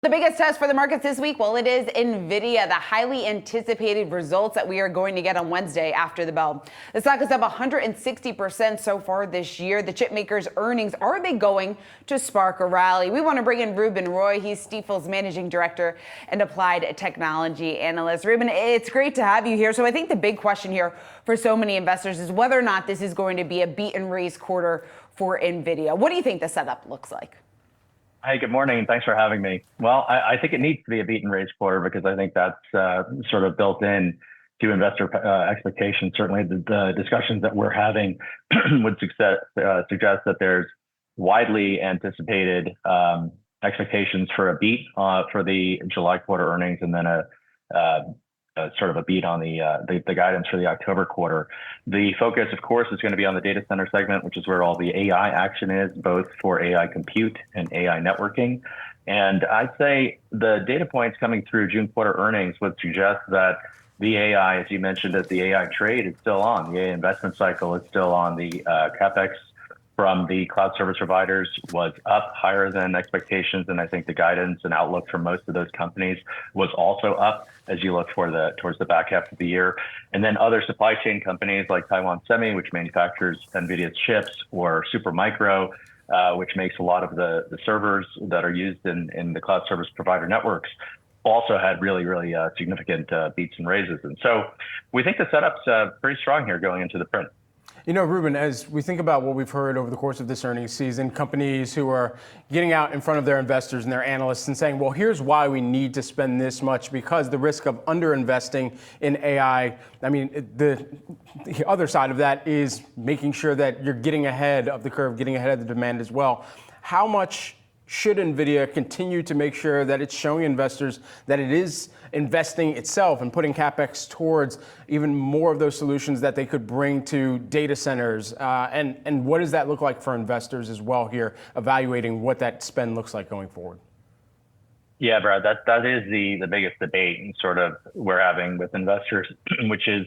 The biggest test for the markets this week, well, it is Nvidia, the highly anticipated results that we are going to get on Wednesday after the bell. The stock is up 160% so far this year. The chip maker's earnings, are they going to spark a rally? We want to bring in Ruben Roy. He's Stifel's managing director and applied technology analyst. Ruben, it's great to have you here. So I think the big question here for so many investors is whether or not this is going to be a beat and raise quarter for Nvidia. What do you think the setup looks like? Hi, good morning. Thanks for having me. Well, I think it needs to be a beat and raise quarter because I think that's sort of built in to investor expectations. Certainly the discussions that we're having would suggest that there's widely anticipated expectations for a beat for the July quarter earnings and then a sort of a beat on the guidance for the October quarter. The focus, of course, is going to be on the data center segment, which is where all the AI action is, both for AI compute and AI networking. And I'd say the data points coming through June quarter earnings would suggest that the AI, as you mentioned, that the AI trade is still on. The AI investment cycle is still on. The CapEx from the cloud service providers was up higher than expectations. And I think the guidance and outlook for most of those companies was also up as you look towards the back half of the year. And then other supply chain companies like Taiwan Semi, which manufactures Nvidia's chips, or Supermicro, which makes a lot of the servers that are used in the cloud service provider networks, also had really significant beats and raises. And so we think the setup's pretty strong here going into the print. You know, Ruben, as we think about what we've heard over the course of this earnings season, companies who are getting out in front of their investors and their analysts and saying, well, here's why we need to spend this much, because the risk of underinvesting in AI, I mean, the other side of that is making sure that you're getting ahead of the curve, getting ahead of the demand as well. How much should Nvidia continue to make sure that it's showing investors that it is investing itself and putting CapEx towards even more of those solutions that they could bring to data centers? And what does that look like for investors as well here, evaluating what that spend looks like going forward? Yeah, Brad, that is the biggest debate and sort of we're having with investors, which is,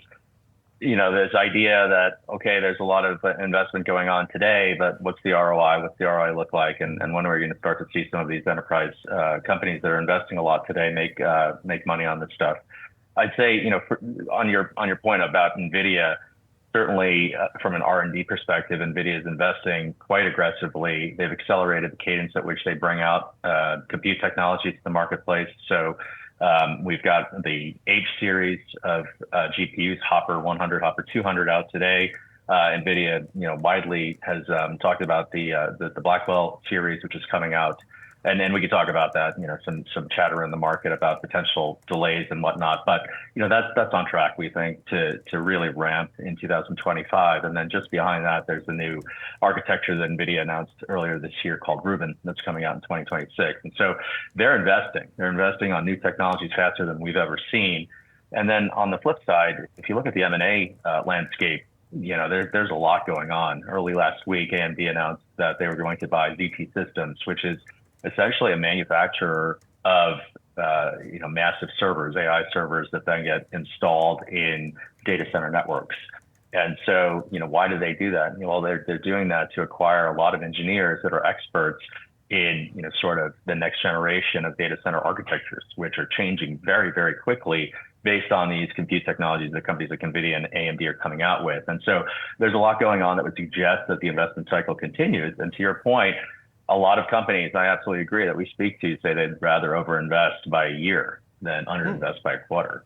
you know, this idea that, okay, there's a lot of investment going on today, but what's the ROI? What's the ROI look like? And when are we going to start to see some of these enterprise companies that are investing a lot today make money on this stuff? I'd say, you know, on your point about NVIDIA, certainly from an R&D perspective, NVIDIA is investing quite aggressively. They've accelerated the cadence at which they bring out compute technology to the marketplace. So we've got the H series of GPUs, Hopper 100, Hopper 200 out today. NVIDIA, you know, widely has talked about the Blackwell series, which is coming out. And then we could talk about that, you know, some chatter in the market about potential delays and whatnot. But, you know, that's on track, we think, to really ramp in 2025. And then just behind that, there's the new architecture that NVIDIA announced earlier this year called Ruben that's coming out in 2026. And so they're investing on new technologies faster than we've ever seen. And then on the flip side, if you look at the M&A landscape, you know, there's a lot going on. Early last week, AMD announced that they were going to buy ZT Systems, which is essentially a manufacturer of you know, massive servers, AI servers that then get installed in data center networks. And so, you know, why do they do that? Well, they're doing that to acquire a lot of engineers that are experts in, you know, sort of the next generation of data center architectures, which are changing very quickly based on these compute technologies that companies like NVIDIA and AMD are coming out with. And so there's a lot going on that would suggest that the investment cycle continues. And to your point, a lot of companies, I absolutely agree, that we speak to say they'd rather overinvest by a year than underinvest by a quarter.